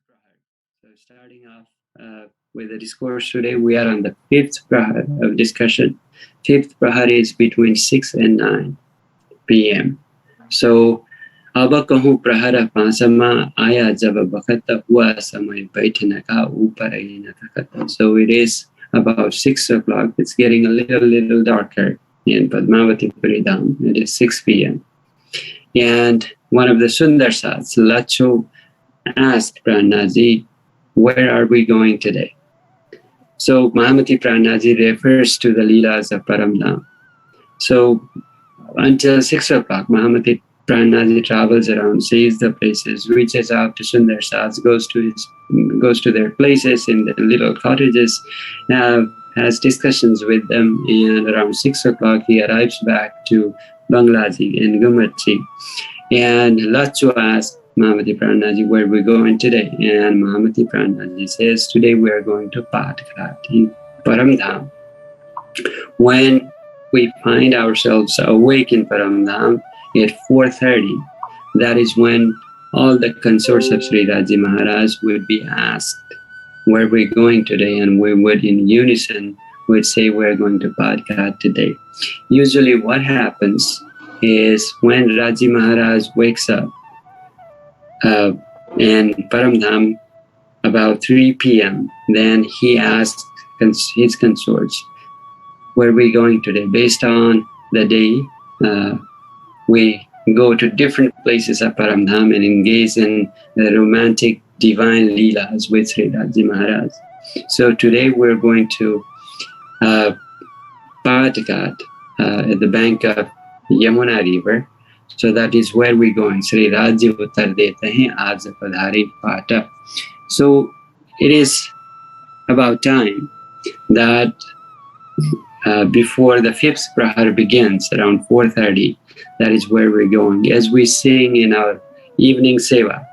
Prahar. So starting off with the discourse today, we are on the 5th Prahar of discussion. 5th Prahar is between 6 and 9 p.m. So अब कहूँ प्रहर पांचमा आया जब बखत हुआ समय बैठने का ऊपर ही न थकता. So it is about 6 o'clock. It's getting a little darker in Padmavati Puridham. It is 6 p.m. And one of the Sundarsats, Lacho, asked Prananath, where are we going today? So Mahamati Prananath refers to the Leelas of Paramdham. So until 6 o'clock, Mahamati Prananath travels around, sees the places, reaches out to Sundarsats, goes to their places in the little cottages, has discussions with them, and around 6 o'clock he arrives back to Banglaji in Gumatji. And Lacho asks Mahamati Prananath, where are we going today? And Mahamati Prananath says, today we are going to Patkhat in Paramdham. When we find ourselves awake in Paramdham at 4:30, that is when all the consorts of Sri Raji Maharaj would be asked, where are we going today? And we would in unison would say, we're going to Patkhat today. Usually what happens is when Raji Maharaj wakes up in Paramdham about 3 p.m., then he asks his consorts, where are we going today? Based on the day, we go to different places of Paramdham and engage in the romantic divine Leelas with Sri Raji Maharaj. So today we're going to Patkhat at the bank of Yamuna River. So that is where we're going. Sri Raji Uttar Dete Hain Aaj Padhari Pata. So it is about time that before the 5th Prahar begins, around 4:30, that is where we're going. As we sing in our evening seva,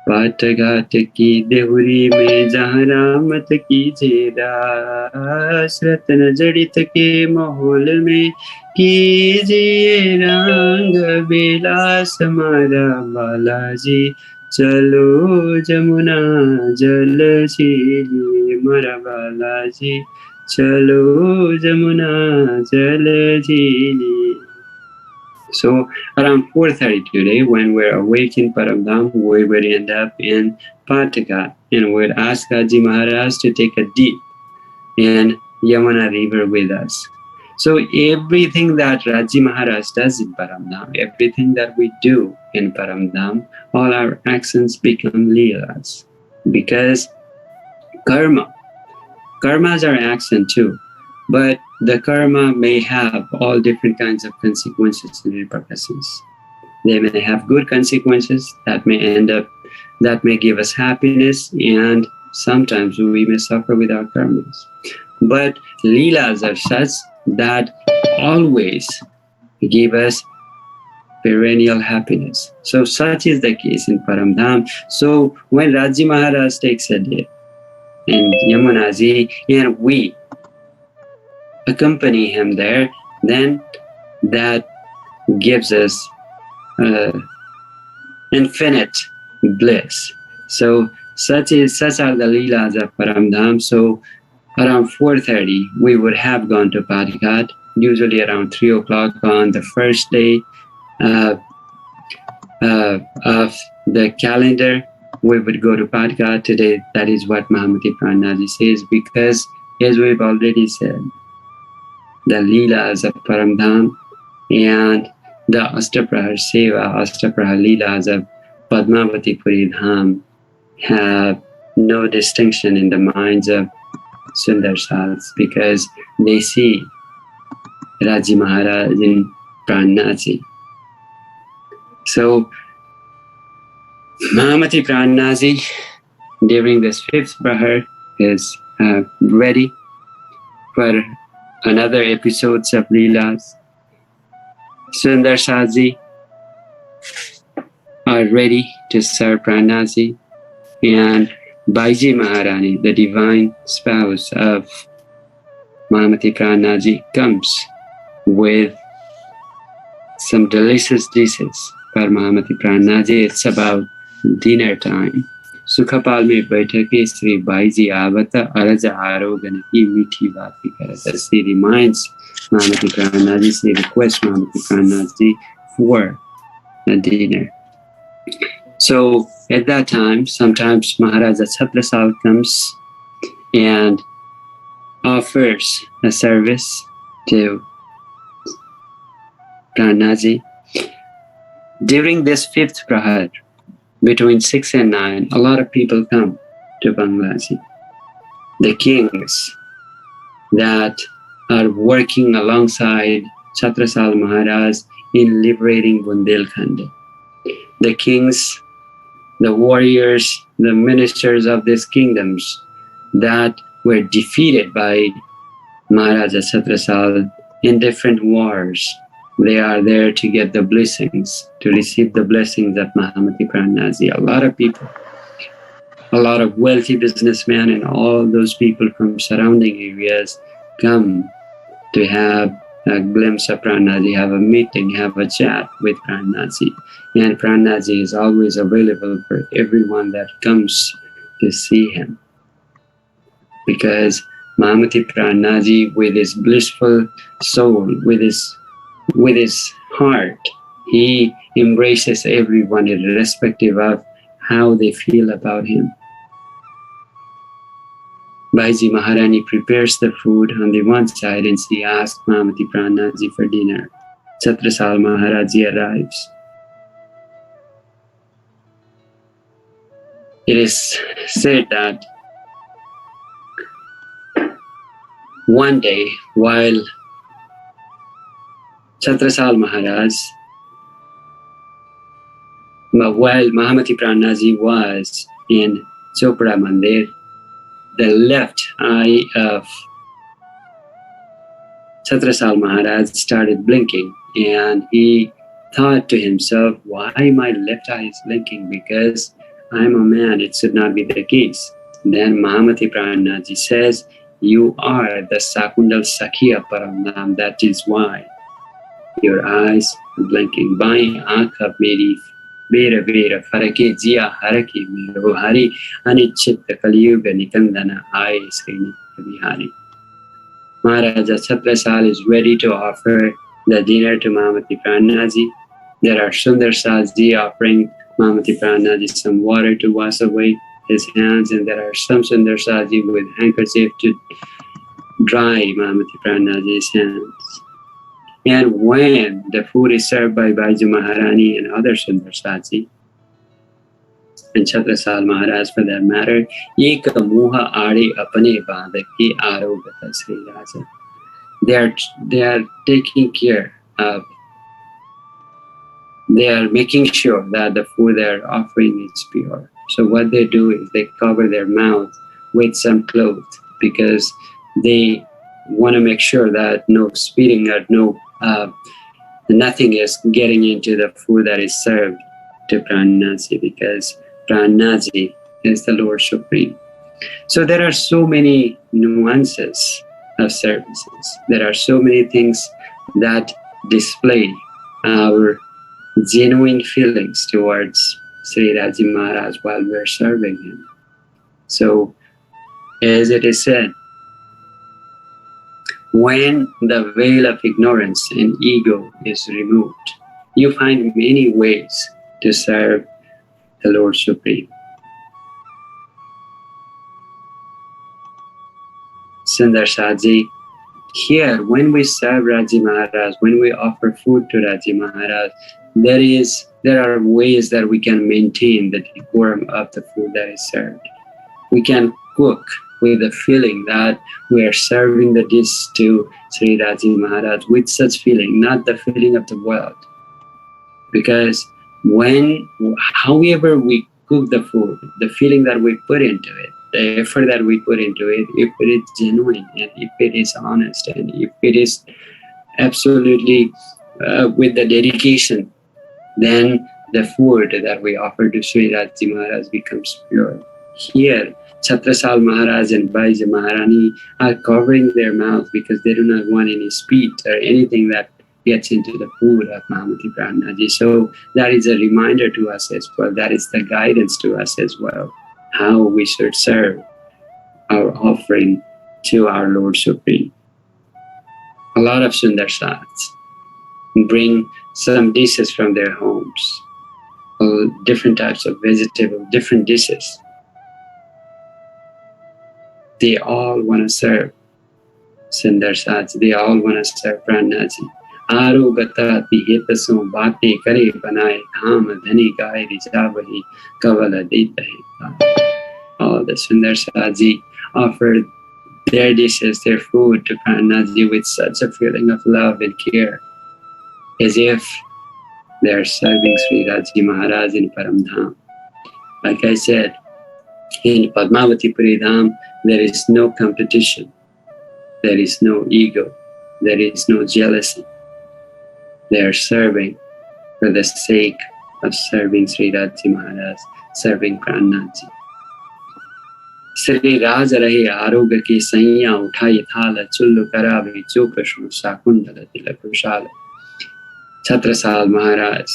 Patkhat ki dehuri mein jahan raamat ki jedas, ratan jadit ke mahol mein कीजिए रंग बिलास हमारा बालाजी, चलो जमुना जल झीलिए हमारा बालाजी, चलो जमुना जल झीलिए. So around 4:30 today, when we're awake in Paramdham, we would end up in Patkhat and would ask Raji Maharaj to take a dip in Yamuna River with us. So everything that Raji Maharaj does in Paramdham, everything that we do in Paramdham, all our actions become Leelas. Because karmas are action too, but the karma may have all different kinds of consequences and repercussions. They may have good consequences that may give us happiness, and sometimes we may suffer with our karmas. But Leelas are such that always give us perennial happiness. So such is the case in Paramdham. So when Raji Maharaj takes a dip in Yamunaji and we accompany him there, then that gives us infinite bliss. So such are the Leelas of Paramdham. So around 4:30, we would have gone to Patkhat, usually around 3 o'clock on the first day of the calendar. We would go to Patkhat today. That is what Mahamati Prananath says, because as we've already said, the Leelas of Paramdham and the Ashtaprahar Seva, Ashtaprahar Leelas of Padmavati Puridham have no distinction in the minds of Sundarsats, because they see Raji Maharaj in Prananath. So Mahamati Prananath during this 5th Prahar is ready for another episodes of Leelas. Sundarsatji are ready to serve Prananath, and Baiji Maharani, the divine spouse of Mahamati Prananath, comes with some delicious dishes for Mahamati Prananath. It's about dinner time. Sukhpal में बैठके श्री भाईजी आवत अरज आरोगन की मीठी बातें करता. She reminds Mahamati Prananaji, she requests Mahamati Prananaji for a dinner. So at that time, sometimes Maharaja Chhatrasal comes and offers a service to Prananaji. During this fifth prahar, between 6 and 9, a lot of people come to Bangladesh. The kings that are working alongside Chhatrasal Maharaj in liberating Bundelkhand. The kings, the warriors, the ministers of these kingdoms that were defeated by Maharaja Chhatrasal in different wars. They are there to get the blessings, to receive the blessings of Mahamati Prananaji. A lot of people, a lot of wealthy businessmen and all those people from surrounding areas come to have a glimpse of Prananaji, have a meeting, have a chat with Prananaji. And Prananaji is always available for everyone that comes to see him. Because Mahamati Prananaji, with his blissful soul, with his heart, he embraces everyone irrespective of how they feel about him. Baiji Maharani prepares the food on the one side and she asks Mahamati Prananaji for dinner. Chhatrasal Maharaji arrives. It is said that one day while Mahamati Prananaji was in Chopra Mandir, the left eye of Chhatrasal Maharaj started blinking and he thought to himself, why my left eye is blinking? Because I'm a man, it should not be the case. Then Mahamati Prananaji says, you are the Sakundal Sakhiya Paramnam, that is why your eyes are blinking. Bain aankh ab meri Vera Vera Farake Jia Haraki Mero Hari Anichitta Kaliyuga Nikandana Ai Srini Bihari. Maharaja Chhatrasal is ready to offer the dinner to Mahamati Prananaji. There are Sundar Saji offering Mahamati Prananaji some water to wash away his hands, and there are some Sundar Saji with handkerchief to dry Mahamati Prananaji's hands. And when the food is served by Baiju Maharani and other Sundar Saji, and Chhatrasal Maharaj for that matter, Ek Muha Aade Apane Badaki Arogata Sri Raja. They are taking care of, they are making sure that the food they are offering is pure. So what they do is they cover their mouth with some cloth because they want to make sure that no spitting or nothing is getting into the food that is served to Prananaji, because Prananaji is the Lord Supreme. So there are so many nuances of services. There are so many things that display our genuine feelings towards Sri Raji Maharaj while we are serving him. So, as it is said, when the veil of ignorance and ego is removed, you find many ways to serve the Lord Supreme. Sundar Saji, here when we serve Raji Maharaj, when we offer food to Raji Maharaj, there are ways that we can maintain the decorum of the food that is served. We can cook with the feeling that we are serving the dish to Sri Raji Maharaj with such feeling, not the feeling of the world. Because however we cook the food, the feeling that we put into it, the effort that we put into it, if it is genuine and if it is honest and if it is absolutely with the dedication, then the food that we offer to Sri Raji Maharaj becomes pure. Here, Chhatrasal Maharaj and Baiji Maharani are covering their mouth because they do not want any spit or anything that gets into the food of Mahamati Prananaji. So that is a reminder to us as well. That is the guidance to us as well. how we should serve our offering to our Lord Supreme. A lot of Sundarsats bring some dishes from their homes, different types of vegetables, different dishes. They all want to serve Sundarsats, they all want to serve Prananaji. Aro gata hitaso bate kare banaye dham dhani gaye rijabahi kavala deta hai. All the Sundarsatji offered their dishes, their food to Prananaji with such a feeling of love and care, as if they are serving Sri Raji Maharaj in Paramdham. Like I said, in Padmavati Puridham, there is no competition, there is no ego, there is no jealousy. They are serving for the sake of serving Sri Raji Maharaj, serving Prananaji. Sri Raja rahe aroga ki saiya uthai thala chullu karave jo prashunsa kundala tilak kushala. Chhatrasal Maharaj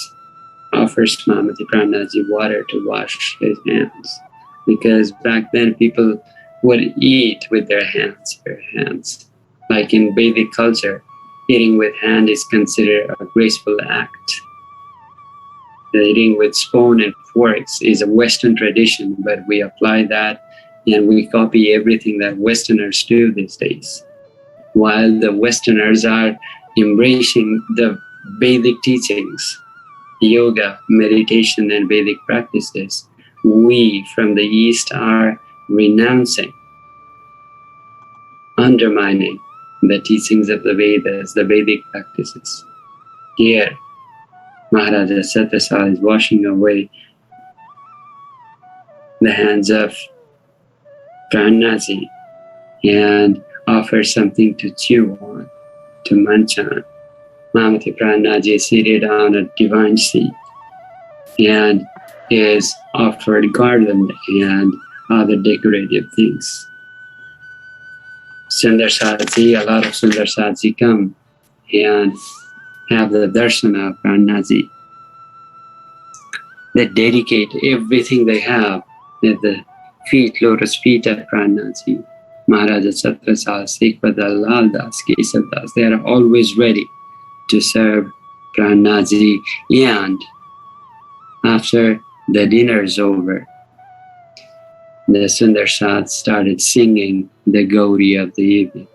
offers Mahamati Prananaji water to wash his hands, because back then people would eat with their hands. Like in Vedic culture, eating with hand is considered a graceful act. The eating with spoon and forks is a Western tradition, but we apply that and we copy everything that Westerners do these days. While the Westerners are embracing the Vedic teachings, yoga, meditation, and Vedic practices, we from the East are renouncing, undermining the teachings of the Vedas, the Vedic practices. Here, Maharaja Satrasal is washing away the hands of Prananaji and offers something to chew on, to munch on. Mahamati Prananaji is seated on a divine seat and is offered garland and other decorative things. Sundarsatji, a lot of Sundarsatji come and have the darshan of Prananaji. They dedicate everything they have at the lotus feet of Prananaji. Maharaja Satrasal, Sekhpadal, Lal Das, Kesav Das, they are always ready to serve Prananaji. And after the dinner is over, the Sundarsats started singing the glory of the evening.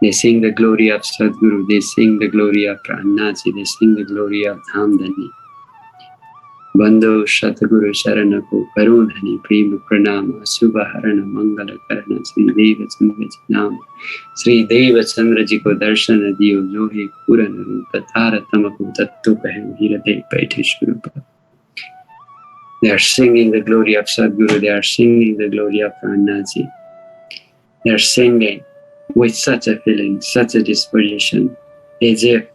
They sing the glory of Satguru, they sing the glory of Prananaji, they sing the glory of Dhamdhani. Bandho Satguru Sharanaku Karunhani Prima Pranama Subhaharana Mangala Karana Sri Devchandraji Nam Sri Devchandraji ko darshana diyo johe purana rupa thara tamaku tattu kahe hirade paiteshwarupa. They are singing the glory of Satguru, they are singing the glory of Prananaji. They are singing with such a feeling, such a disposition, as if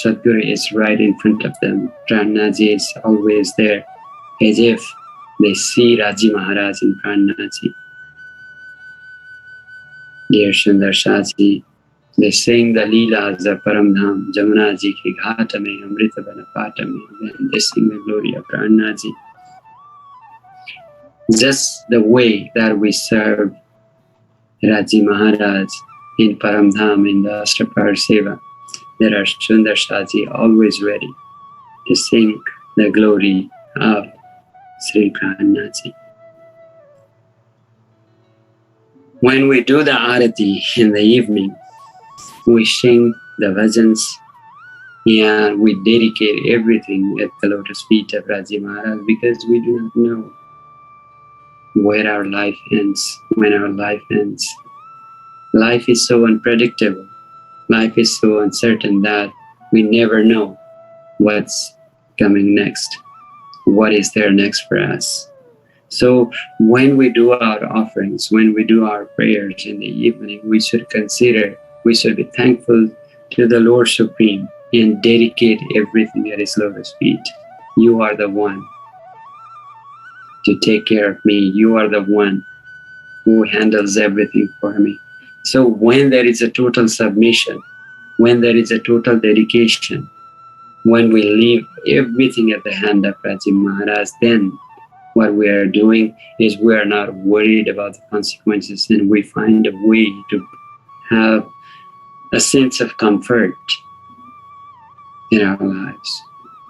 Satguru is right in front of them. Prananaji is always there, as if they see Raji Maharaj in Prananaji. Dear Sundarsatji, they sing the Leelas of Paramdham, Jamuna ji ki ghata mein, Amrita bana pata mein, and they sing the glory of Prananaji. Just the way that we serve Raji Maharaj in Paramdham in the Ashtrapar Seva, there are Sundarsatji always ready to sing the glory of Sri Prananaji. When we do the arati in the evening, we sing the bhajans and we dedicate everything at the lotus feet of Raji Maharaj, because we do not know where our life ends, when our life ends. Life is so unpredictable. Life is so uncertain that we never know what's coming next. What is there next for us? So when we do our offerings, when we do our prayers in the evening, we should consider, we should be thankful to the Lord Supreme and dedicate everything at His lotus feet. You are the one to take care of me. You are the one who handles everything for me. So when there is a total submission, when there is a total dedication, when we leave everything at the hand of Raji Maharaj, then what we are doing is we are not worried about the consequences, and we find a way to have a sense of comfort in our lives.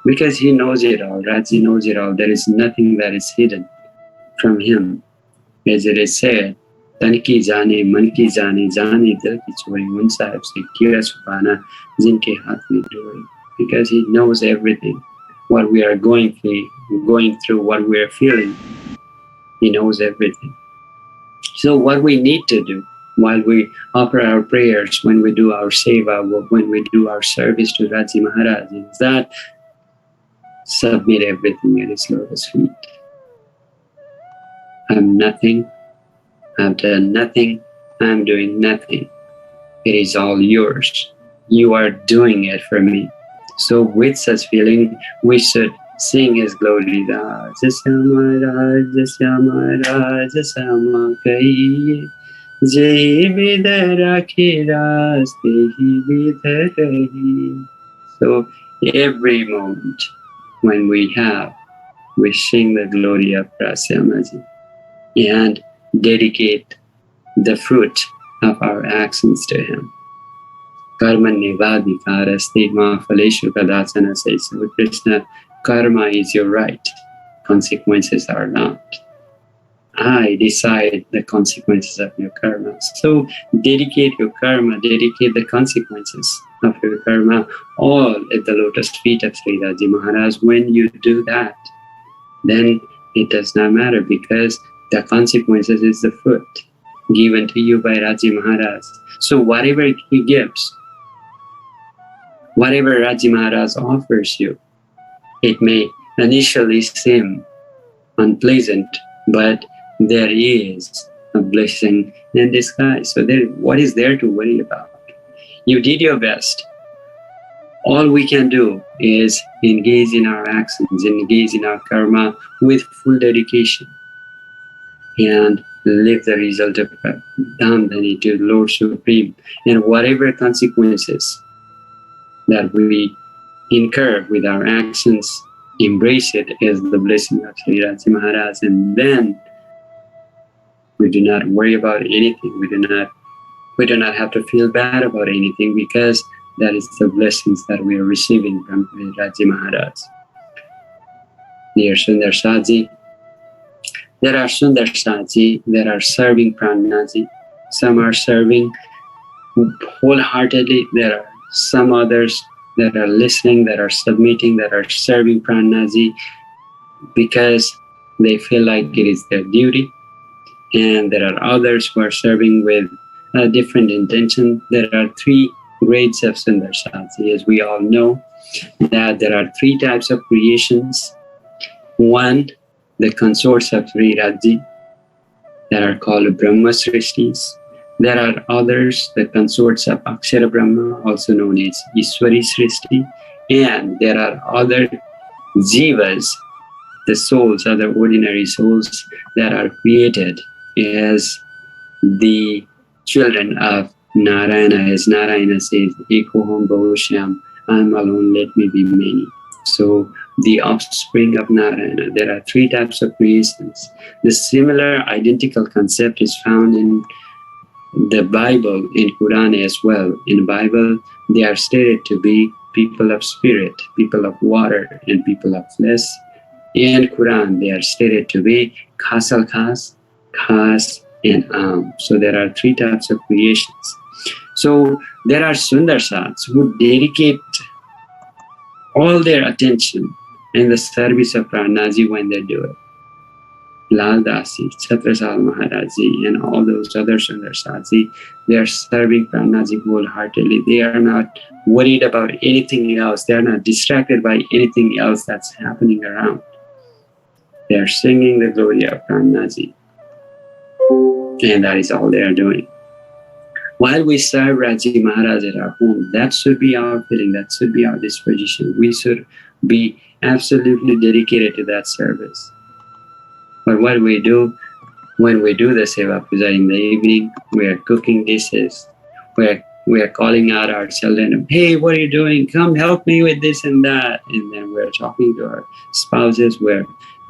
Because he knows it all, Raji knows it all. There is nothing that is hidden from him. As it is said, Tan ki jaane, man ki jaane, jaane dil ki chori, un sahib se kya supana, jinke haath mein dori. Because he knows everything. What we are going through, what we are feeling, he knows everything. So what we need to do while we offer our prayers, when we do our seva, when we do our service to Raji Maharaj, is that submit everything at his lotus feet. I'm nothing, I've done nothing, I'm doing nothing. It is all yours. You are doing it for me. So with such feeling, we should sing his glory. Raja Syama, Raja Syama, Raja Syama Kaiye, Jai Vidha Rakhi Raste Hi Vidha Rahi. So every moment when we sing the glory of Rasyamaji and dedicate the fruit of our actions to him. Karma nivadikaraste ma phaleshu kadachana says, so Krishna, karma is your right, consequences are not. I decide the consequences of your karma. So dedicate your karma, dedicate the consequences of your karma all at the lotus feet of Sri Raji Maharaj. When you do that, then it does not matter, because the consequences is the fruit given to you by Raji Maharaj. So whatever he gives, whatever Raji Maharaj offers you, it may initially seem unpleasant, but there is a blessing in disguise. So what is there to worry about? You did your best. All we can do is engage in our actions, engage in our karma with full dedication, and live the result of Dhamdhani to Lord Supreme. And whatever consequences that we incur with our actions, embrace it as the blessing of Sri Raji Maharaj, and then we do not worry about anything. We do not have to feel bad about anything, because that is the blessings that we are receiving from Raji Maharaj. Dear Sundar Saji, there are Sundar Saji that are serving Prananaji. Some are serving wholeheartedly. There are some others that are listening, that are submitting, that are serving Prananaji because they feel like it is their duty. And there are others who are serving with a different intention. There are three grades of Sundar Saji. As we all know, that there are three types of creations. One, the consorts of Sri Raji, that are called Brahma Srishtis. There are others, the consorts of Akshara Brahma, also known as Ishwari Srishti. And there are other jivas, the souls, other ordinary souls that are created as the children of Narayana. As Narayana says, Ekoham Bahushyam, I'm alone, let me be many. So the offspring of Narayana. There are three types of creations. The similar identical concept is found in the Bible, in Quran as well. In the Bible, they are stated to be people of spirit, people of water, and people of flesh. In Quran, they are stated to be Khasal Khas, Khas, and Am. So there are three types of creations. So there are Sundar Sats who dedicate all their attention in the service of Prananaji when they do it. Lal Dasi, Chhatrasal Maharaji, and all those other Sundar Satji, they are serving Prananaji wholeheartedly. They are not worried about anything else. They are not distracted by anything else that's happening around. They are singing the glory of Prananaji. And that is all they are doing. While we serve Raji Maharaj at our home, that should be our feeling, that should be our disposition. We should be absolutely dedicated to that service. But what we do, when we do the Seva Puja in the evening, we are cooking dishes, we are calling out our children, hey, what are you doing? Come help me with this and that. And then we're talking to our spouses, we're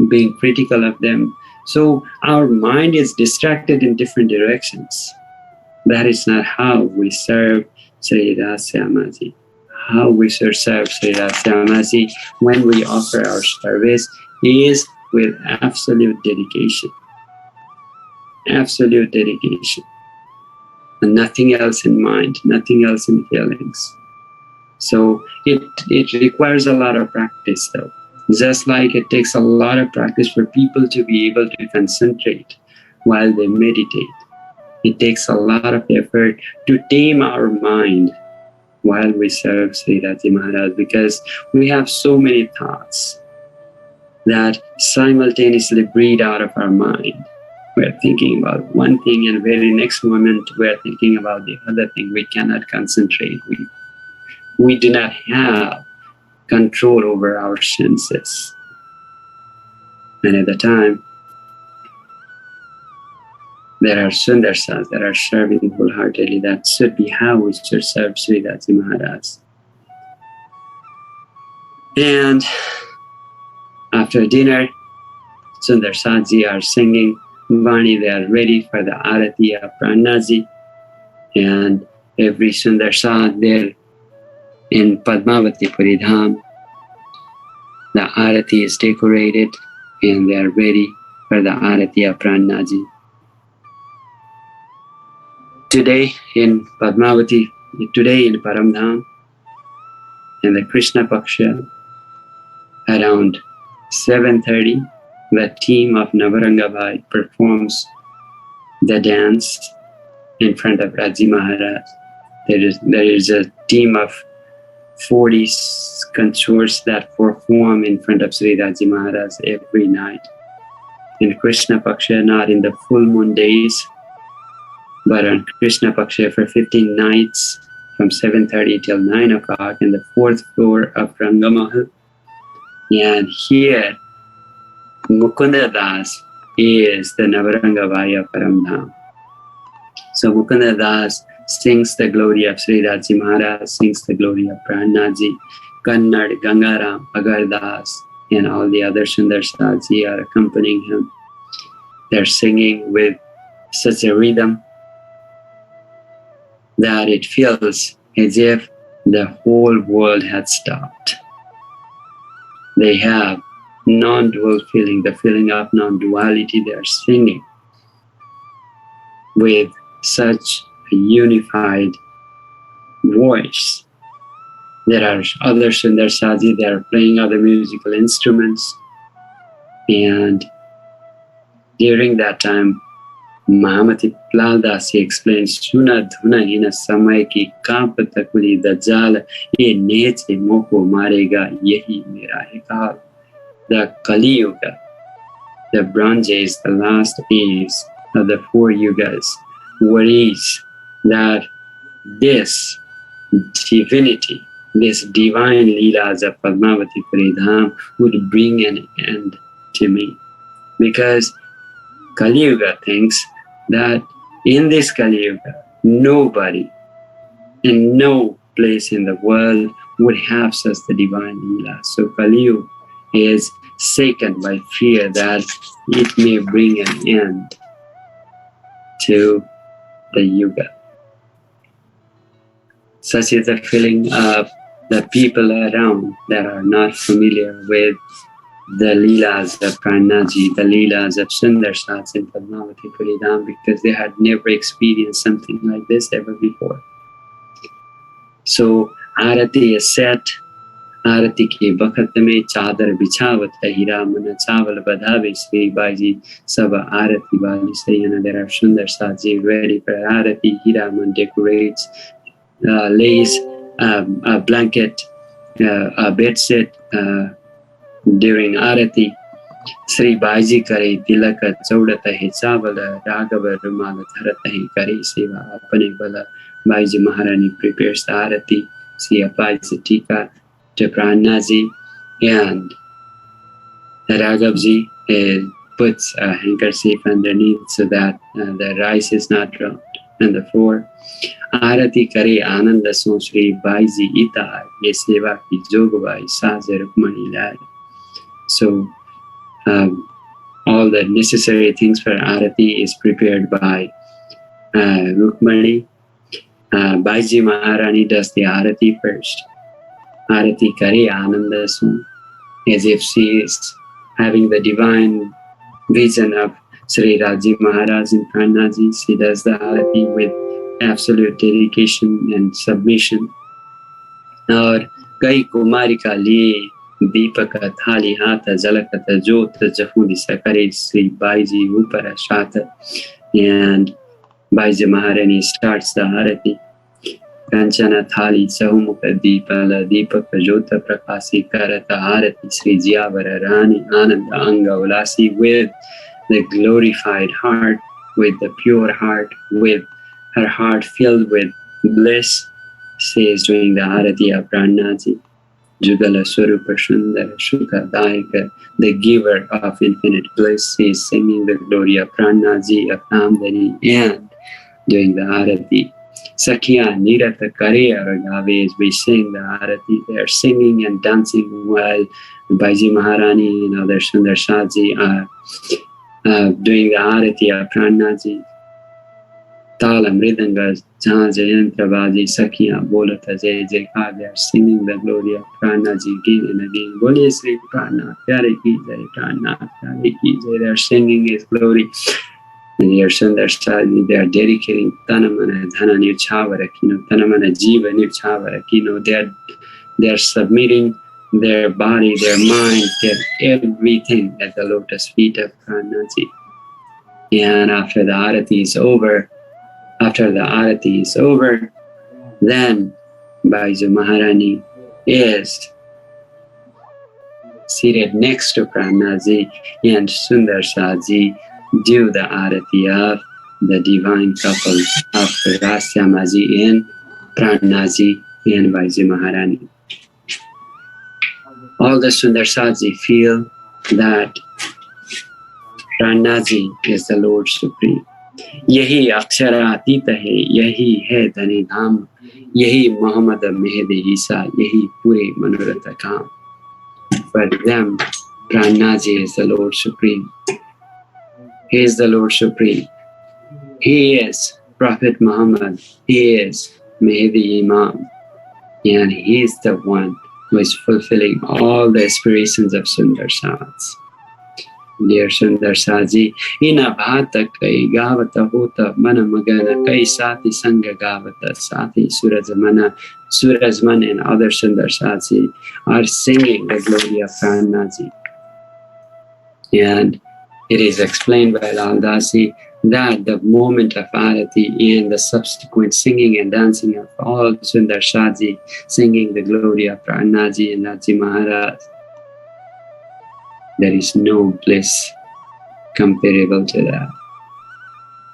being critical of them. So our mind is distracted in different directions. That is not how we serve Sri Rasyamaji. How we should serve Sri Rasyamaji when we offer our service is with absolute dedication. Absolute dedication. And nothing else in mind, nothing else in feelings. So it requires a lot of practice though. Just like it takes a lot of practice for people to be able to concentrate while they meditate. It takes a lot of effort to tame our mind while we serve Sri Raji Maharaj, because we have so many thoughts that simultaneously breed out of our mind. We're thinking about one thing and very next moment we're thinking about the other thing. We cannot concentrate. We do not have control over our senses. And at the time, there are Sundarsas that are serving wholeheartedly. That should be how we should serve Sri Raji Maharaj. And after dinner, Sundarsaji are singing Vani. They are ready for the Arati of Prananath. And every Sundarsa there in Padmavati Puridham, the Arati is decorated and they are ready for the Arati of Prananath. Today in Padmavati, today in Paramdham, in the Krishna Paksha, around 7:30, the team of Navarangabhai performs the dance in front of Raji Maharaj. There is a team of 40 consorts that perform in front of Sri Raji Maharaj every night. In Krishna Paksha, not in the full moon days, but on Krishna Paksha for 15 nights from 7:30 till 9 o'clock in the 4th floor of Rangamahal. And here, Mukunda Das is the Navarangabhai of Paramdham. So Mukunda Das sings the glory of Sri Raji Maharaj, sings the glory of Prananath, Kannad, Gangaram, Agardas, and all the other Sundarsaji are accompanying him. They're singing with such a rhythm that it feels as if the whole world had stopped. They have non-dual feeling, the feeling of non-duality. They are singing with such a unified voice. There are other Sundarsaji, they are playing other musical instruments. And during that time, Mahamati Pladasi explains, Shuna dhuna hina samay ki kaapata kuli dajjal ye neche moko marega yehi mera hikal. The Kali Yuga, the Bronze Age, the last age of the 4 yugas, worries that this divinity, this divine Leelas of Padmavati Puridham would bring an end to me. Because Kali Yuga thinks that in this Kali Yuga, nobody in no place in the world would have such the divine Leela. So Kali Yuga is shaken by fear that it may bring an end to the Yuga. Such is the feeling of the people around that are not familiar with the Leelas of Prananath, the Leelas of Sundarsats in Padmavati Puridham, because they had never experienced something like this ever before. So Arati is set. Arati ke bakhat mein chadar bichawat hira mana chawal badhave Sri Baji Saba Arati Bali Sayana. There are Sundarsaji ready for Arati. Hiraman decorates, lays a blanket, a bed set during Arati. Sri Baji kare tilaka chaudata hai chavala raghava rumala dharata hai kare seva apane bala. Baji Maharani prepares the Arati. She applies the tika to Prananath, and Raghavji puts a handkerchief underneath so that the rice is not dropped on the floor. Arati kare ananda so Sri Baiji ita ye seva ki jogvai saje rukmani lai. So all the necessary things for Arati is prepared by Rukmani. Baiji Maharani does the Arati first. Arati Kari Ananda Sun, as if she is having the divine vision of Sri Raji Maharaj in Prananath. She does the Arati with absolute dedication and submission. और कई कुमारी का लिए दीपक थाली हाथ झलकत जोत जफूदी सकरे Sri Baiji ऊपर शात. And Baiji Maharani starts the Arati. Kanchana thali sahumukha deepala deepaka jota prakasi karata Arati Sri Jiyavara Rani Ananda Anga Ulasi, with the glorified heart, with the pure heart, with her heart filled with bliss. She is doing the Arati of Prananath. Jugala Swarupa Sundara Shuka Daika, the giver of infinite bliss. She is singing the glory of Prananath of Namdani and doing the Arati. Sakya Nirata Kare Aragave, as we sing the Arati, they are singing and dancing while Baiji Maharani and other Sundar Shahji are doing the Arati of Prananath. Tala Mridanga Jhaja Yantravaji Sakya Bolata Jai Jaikar, they are singing the glory of Prananath again and again. Bole Sri Pranath, Pyare Ki Jai, Pranath, Pyare Ki Jai, they are singing his glory. And they are Sundar Shahji, they are dedicating Tanamana Dhana Nirchawarakino, Tanamana Jiva Nirchawarakino. They are submitting their body, their mind, their everything at the lotus feet of Prananath. And after the Arati is over, then Baiji Maharani is seated next to Prananath, and Sundar Shahji do the Arati of the divine couple of Rasyamaji and Prananath and Baiji Maharani. All the Sundar Shahji feel that Prananath is the Lord Supreme. यही अक्षरातीत है, यही है धनी धाम, यही मोहम्मद मेहदी ईसा, यही पूरे मनोरथ काम. For them, Prananath is the Lord Supreme. He is the Lord Supreme. He is Prophet Muhammad. He is Mehdi Imam. And he is the one who is fulfilling all the aspirations of Sundar Shahs. Dear Sundar Shahji, ina bhata kai gavata hota mana magana kai sati sanga gavata sati Surajman and other Sundar Shahji are singing the glory of Prananath. And it is explained by Lal Dasi that the moment of Arati and the subsequent singing and dancing of all Sundar Shahji singing the glory of Prananath and Raji Maharaj, there is no bliss comparable to that.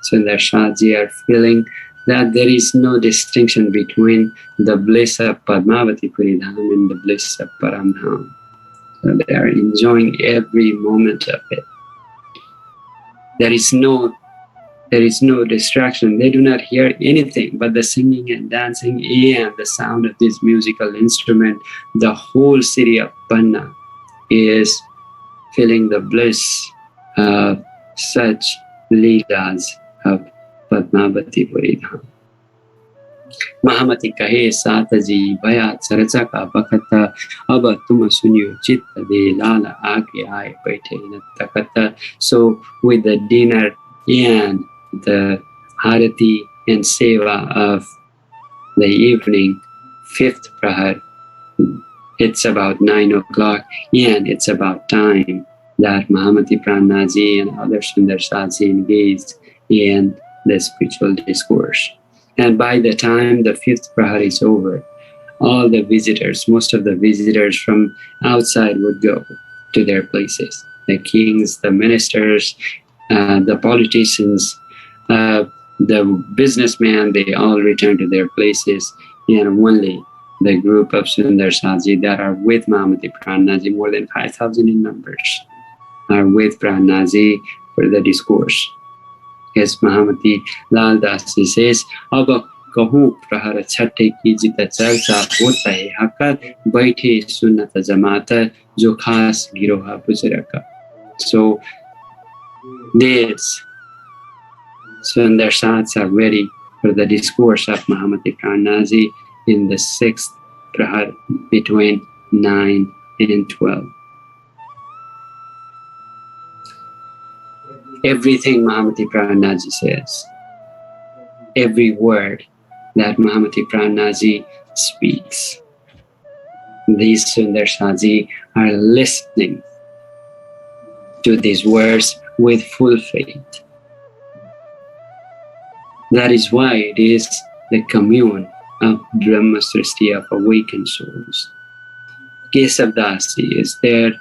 Sundar Shahji are feeling that there is no distinction between the bliss of Padmavati Puridham and the bliss of Paramdham. So they are enjoying every moment of it. There is no distraction. They do not hear anything but the singing and dancing and the sound of this musical instrument. The whole city of Panna is feeling the bliss of such leelas of Padmavati Puridham. Mahamati kahe Sataji bhaya charcha ka bakata, aba tum sunyo chitta de lala aake aaye baithe natakata. So with the dinner and the Harati and Seva of the evening, 5th Prahar, it's about 9 o'clock, and it's about time that Mahamati Prananath and other Sundar Shahji engaged in the spiritual discourse. And by the time the 5th Prahar is over, all the visitors, most of the visitors from outside would go to their places. The kings, the ministers, the politicians, the businessmen, they all return to their places, and only the group of Sundar Shahji that are with Mahamati Prananath, more than 5,000 in numbers, are with Prananath for the discourse. Yes, Mahamati Lal Dasi says, Aba kahu prahara chhatte ki jita charcha hota hai hakat baithe sunnata jamata jo khas giroha bujraka. So these Sundar Sats are ready for the discourse of Mahamati Prananaji in the 6th Prahar between 9 and 12. Everything Mahamati Prananaji says, every word that Mahamati Prananaji speaks, these Sundar Satji are listening to these words with full faith. That is why it is the commune of Brahma Srishti of awakened souls. Kesav Dasi is there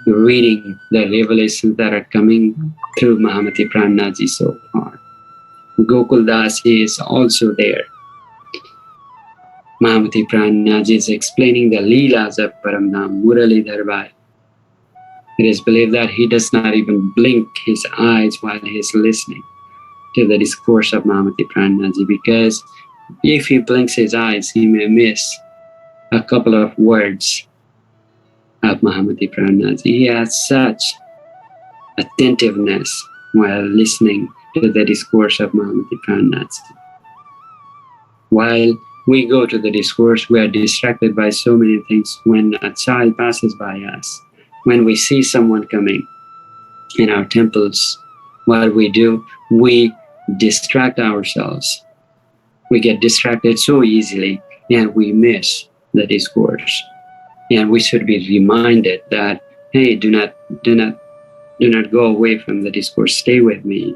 reading the revelations that are coming through Mahamati Prananaji so far. Gokul Dasi is also there. Mahamati Prananaji is explaining the Leelas of Paramdham, Muralidhar Bhai. It is believed that he does not even blink his eyes while he is listening to the discourse of Mahamati Prananaji, because if he blinks his eyes, he may miss a couple of words of Mahamati Prananaji. He has such attentiveness while listening to the discourse of Mahamati Prananaji. While we go to the discourse, we are distracted by so many things. When a child passes by us, when we see someone coming in our temples, what we do, we distract ourselves. We get distracted so easily and we miss the discourse. And we should be reminded that, hey, do not go away from the discourse, stay with me.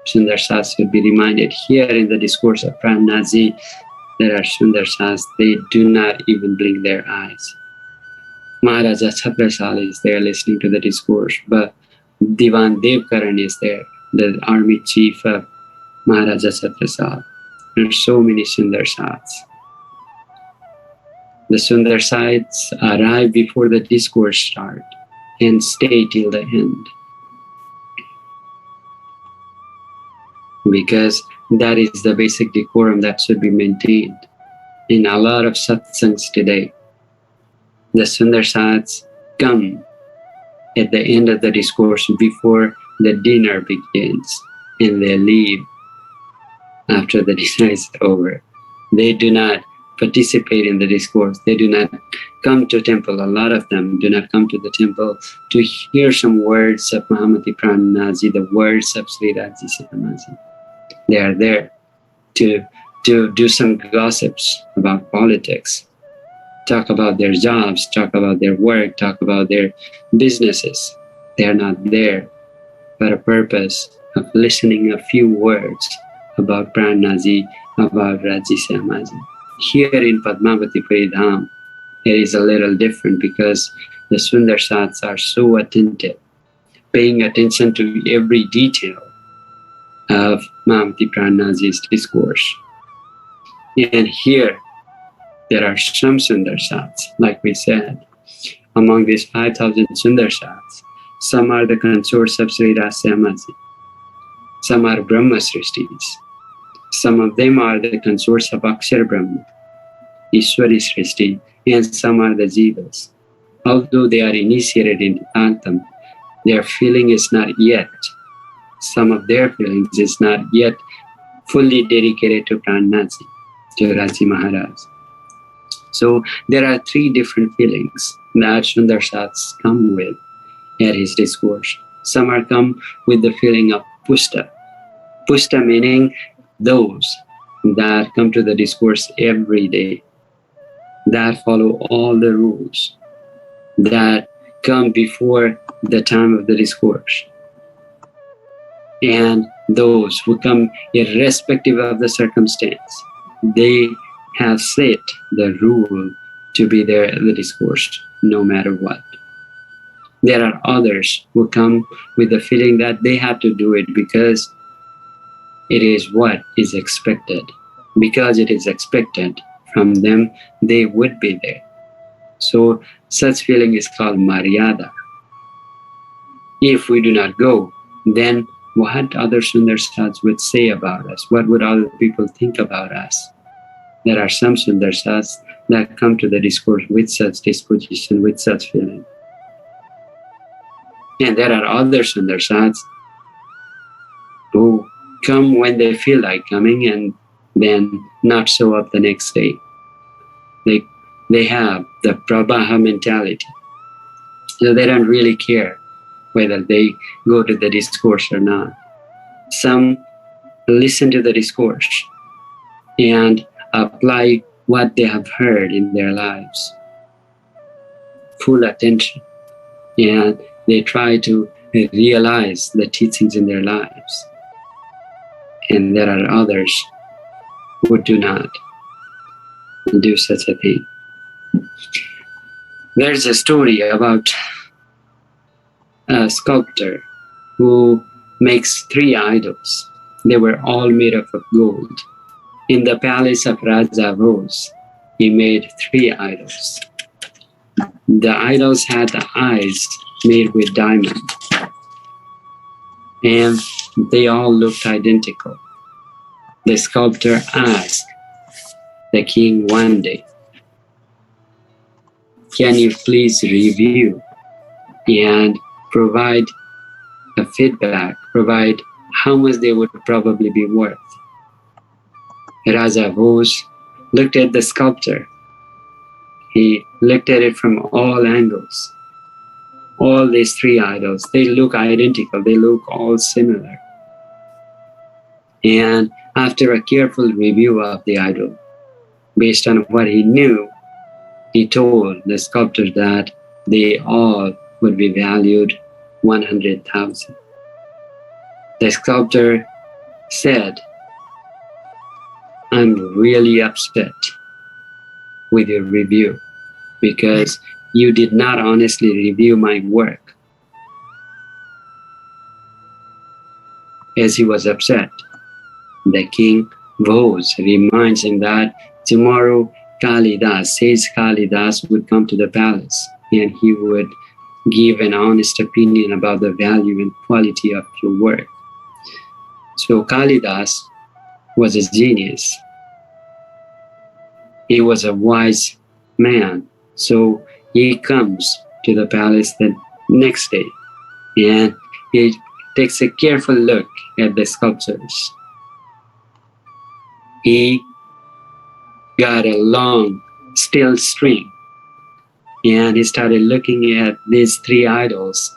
Sundar Sats should be reminded here in the discourse of Prananaji, there are Sundar Sats, they do not even blink their eyes. Maharaja Chhatrasal is there listening to the discourse, but Diwan Devkaran is there, the army chief of Maharaja Chhatrasal. There are so many Sundar Sats. The Sundar Sats arrive before the discourse start and stay till the end, because that is the basic decorum that should be maintained. In a lot of satsangs today, the Sundar Sats come at the end of the discourse before the dinner begins, and they leave after the dinner is over. They do not participate in the discourse. They do not come to temple. A lot of them do not come to the temple to hear some words of Mahamati Prananaji, the words of Sri Raji Sitamaji. They are there to do some gossips about politics, talk about their jobs, talk about their work, talk about their businesses. They are not there for a purpose of listening a few words about Prananaji, about Raji Samaji. Here in Padmavati Dham, it is a little different because the Sundar Sats are so attentive, paying attention to every detail of Mahamati Prananaji's discourse. And here, there are some Sundar Sats, like we said. Among these 5,000 Sundar Sats, some are the consorts of Sri Rasamaji, some are Brahma Srishtis, some of them are the consorts of Akshar Brahma, Ishwari Srishti, and some are the Jivas. Although they are initiated in Antam, their feeling is not yet, some of their feelings is not yet fully dedicated to Prananaji, to Raji Maharaj. So there are three different feelings that Sundar Sats come with at his discourse. Some are come with the feeling of pushta. Pushta meaning those that come to the discourse every day, that follow all the rules, that come before the time of the discourse. And those who come irrespective of the circumstance, they have set the rule to be there at the discourse no matter what. There are others who come with the feeling that they have to do it because it is what is expected. Because it is expected from them, they would be there. So such feeling is called Maryada. If we do not go, then what other Sundar Sats would say about us? What would other people think about us? There are some Sundar Sats that come to the discourse with such disposition, with such feeling. And there are other Sundarsats who come when they feel like coming and then not show up the next day. They have the Prabaha mentality. So they don't really care whether they go to the discourse or not. Some listen to the discourse and apply what they have heard in their lives. Full attention. And they try to realize the teachings in their lives. And there are others who do not do such a thing. There's a story about a sculptor who makes 3 idols. They were all made of gold. In the palace of Raja Rose, he made 3 idols. The idols had the eyes made with diamond, and they all looked identical. The sculptor asked the king one day, "Can you please review and provide a feedback, provide how much they would probably be worth?" Raja Bose looked at the sculptor. He looked at it from all angles. All these 3 idols, they look identical, they look all similar. And after a careful review of the idol, based on what he knew, he told the sculptor that they all would be valued 100,000. The sculptor said, "I'm really upset with your review because you did not honestly review my work." As he was upset, the king Bose reminds him that tomorrow Sage Kalidas would come to the palace and he would give an honest opinion about the value and quality of your work. So Kalidas was a genius. He was a wise man. So he comes to the palace the next day and he takes a careful look at the sculptures. He got a long steel string and he started looking at these 3 idols,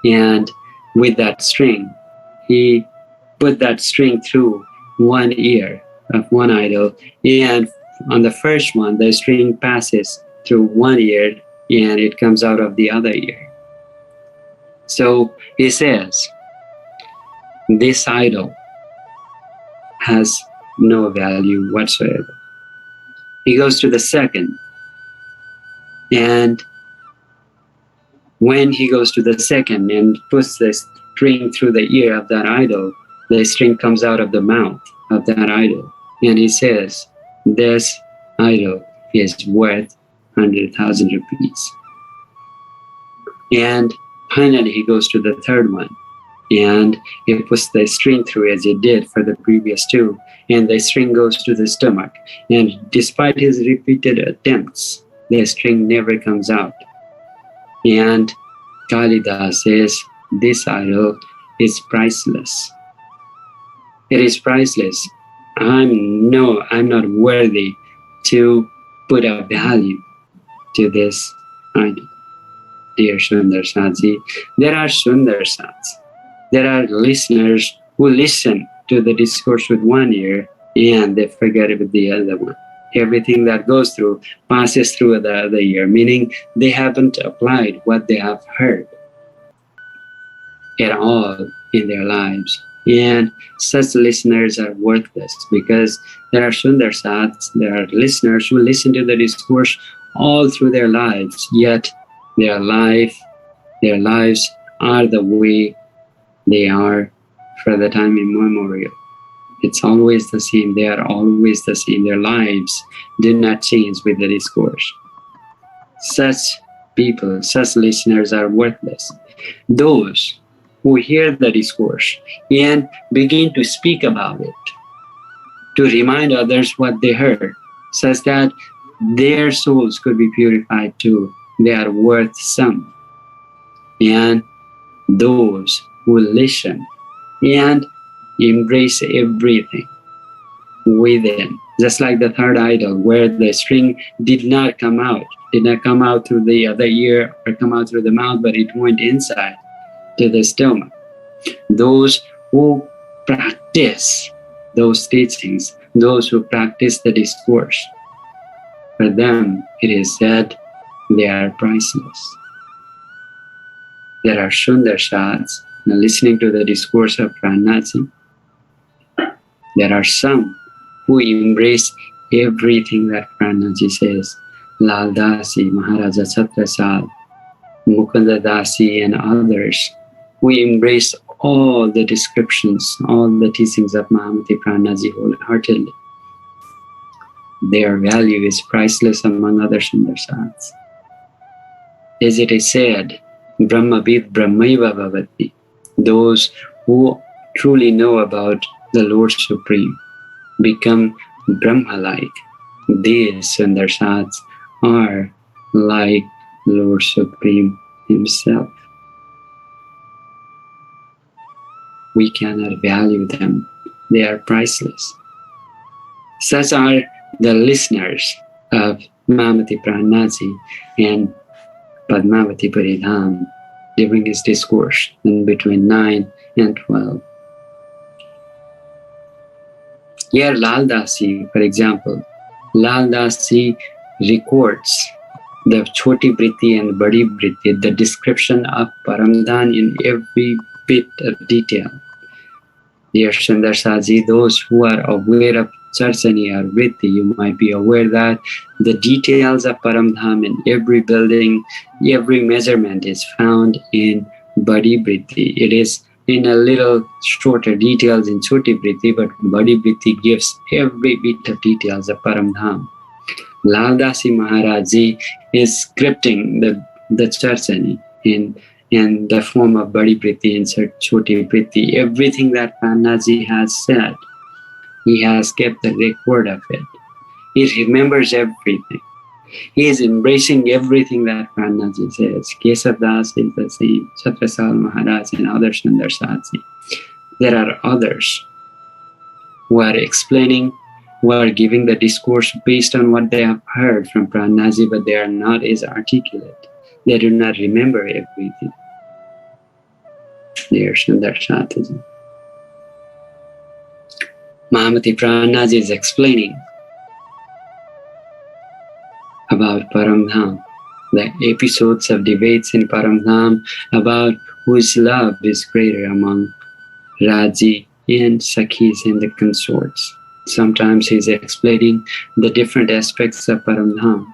and with that string he put that string through one ear of one idol, and on the first one the string passes through one ear and it comes out of the other ear. So he says, "This idol has no value whatsoever." He goes to the second, and when he goes to the second and puts the string through the ear of that idol, the string comes out of the mouth of that idol, and he says, "This idol is worth 100,000 rupees." And finally he goes to the third one and he puts the string through as he did for the previous 2, and the string goes to the stomach, and despite his repeated attempts, the string never comes out. And Kalidas says, "This idol is priceless. It is priceless. I'm not worthy to put a value to this idol." Dear Sundarsatji, there are Sundarsats. There are listeners who listen to the discourse with one ear and they forget it with the other one. Everything that goes through passes through the other ear, meaning they haven't applied what they have heard at all in their lives. And such listeners are worthless because there are Sundarsats, there are listeners who listen to the discourse all through their lives, yet their lives are the way they are for the time immemorial. It's always the same. They are always the same. Their lives do not change with the discourse. Such people, such listeners are worthless. Those who hear the discourse and begin to speak about it, to remind others what they heard, such that their souls could be purified too. They are worth some. And those who listen and embrace everything within. Just like the third idol, where the string did not come out through the other ear or come out through the mouth, but it went inside to the stomach. Those who practice those teachings, those who practice the discourse, for them it is said they are priceless. There are Sundarsats listening to the discourse of Prananath. There are some who embrace everything that Prananath says. Lal Dasi, Maharaja Chhatrasad, Mukunda Dasi, and others who embrace all the descriptions, all the teachings of Mahamati Prananath wholeheartedly. Their value is priceless among other Sundarsats. As it is said, Brahmavid Brahmaiva Bhavati. Those who truly know about the Lord Supreme become Brahma-like. These Sundarsats are like Lord Supreme Himself. We cannot value them. They are priceless. Such are the listeners of Mahamati Prananath and Padmavati Paridham during his discourse in between 9 and 12. Here Lal Dasi, for example, Lal Dasi records the Choti Vritti and Badi Vritti, the description of Paramdhan in every bit of detail. Dear Sundarsaji, those who are aware of Charsani or Vritti, you might be aware that the details of Paramdham in every building, every measurement is found in Badi Vritti. It is in a little shorter details in Choti Vritti, but Badi Vritti gives every bit of details of Paramdham. Lal Dasi Maharaji is scripting the Charsani in the form of Badi Vritti and Choti Vritti. Everything that Prananath has said, he has kept the record of it. He remembers everything. He is embracing everything that Prananath says. Kesav Das is the same, Chhatrasal Maharaj and other Sundarsats. There are others who are explaining, who are giving the discourse based on what they have heard from Prananath, but they are not as articulate. They do not remember everything. They are Sundarsats. Mahamati Prananath is explaining about Paramdham, the episodes of debates in Paramdham about whose love is greater among Raji and Sakhis and the consorts. Sometimes he is explaining the different aspects of Paramdham.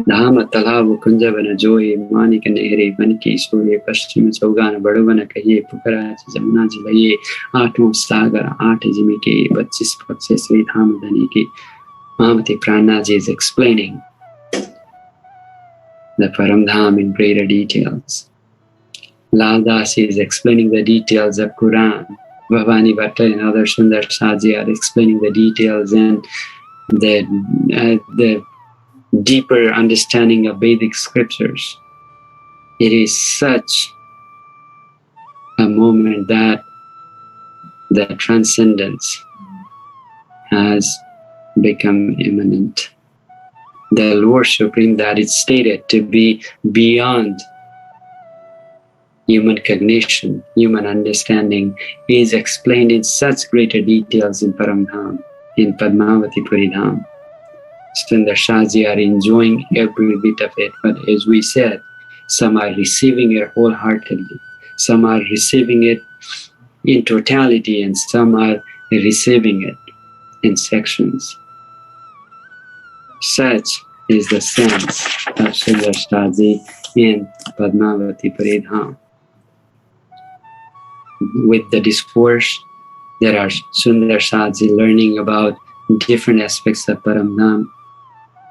Dharma talavu kunjavana joye manika nehre banki soye paschima chaugana badavana kahiye pukarachi jamuna jilaye aatmo sagar aat jimi ke 25 pakshe Sri Dhamadani ke. Mahamati Prananath is explaining the Paramdham in greater details. Lal Dasi is explaining the details of Quran. Bhavani Bhatta and other Sundarsats are explaining the details and the deeper understanding of Vedic scriptures. It is such a moment that the transcendence has become imminent. The Lord Supreme that is stated to be beyond human cognition, human understanding, is explained in such greater details in Paramdham, in Padmavati Paridham. Sundarshaji are enjoying every bit of it, but as we said, some are receiving it wholeheartedly, some are receiving it in totality, and some are receiving it in sections. Such is the sense of Sundarshaji in Padmavati Paridham. With the discourse, there are Sundarshaji learning about different aspects of Paramdham,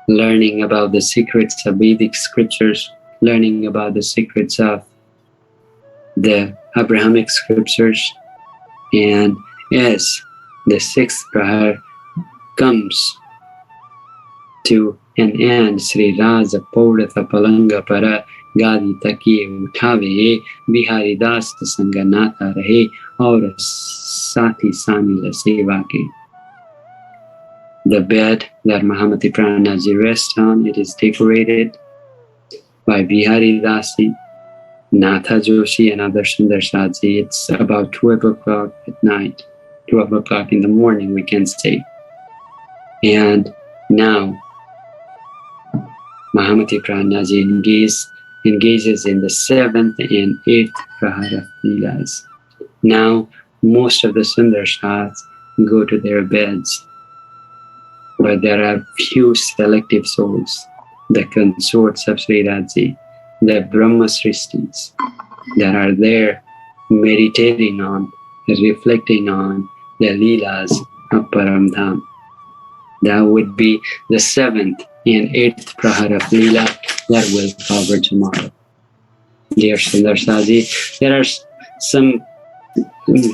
learning about the secrets of Vedic scriptures, learning about the secrets of the Abrahamic scriptures, and as the sixth prahar comes to an end, Sri Raja Paudatha Palanga Para गादी तकिए उठावे, बिहारी दास संग नाता रहे, और साथी शामिल सेवा के. The bed that Mahamati Prananaji rests on, it is decorated by Bihari Dasi, Natha Joshi, and other Sundar Sadhji. It's about 12 o'clock at night, 12 o'clock in the morning, we can say. And now, Mahamati Prananaji engages in the 7th and 8th Prahara Leelas. Now, most of the Sundar Sadhs go to their beds, but there are few selective souls, the consorts of Sri Radji, the Brahma Srishtis, that are there meditating on, reflecting on the Leelas of Paramdham. That would be the 7th and 8th Prahara Leela that we'll cover tomorrow. Dear Sundar Sadhji, there are some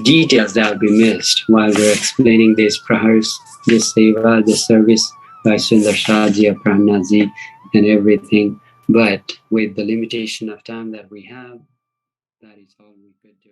details that will be missed while we're explaining these prahars, this seva, this service by Sundar Sadhji, Prananaji, and everything. But with the limitation of time that we have, that is all we could do.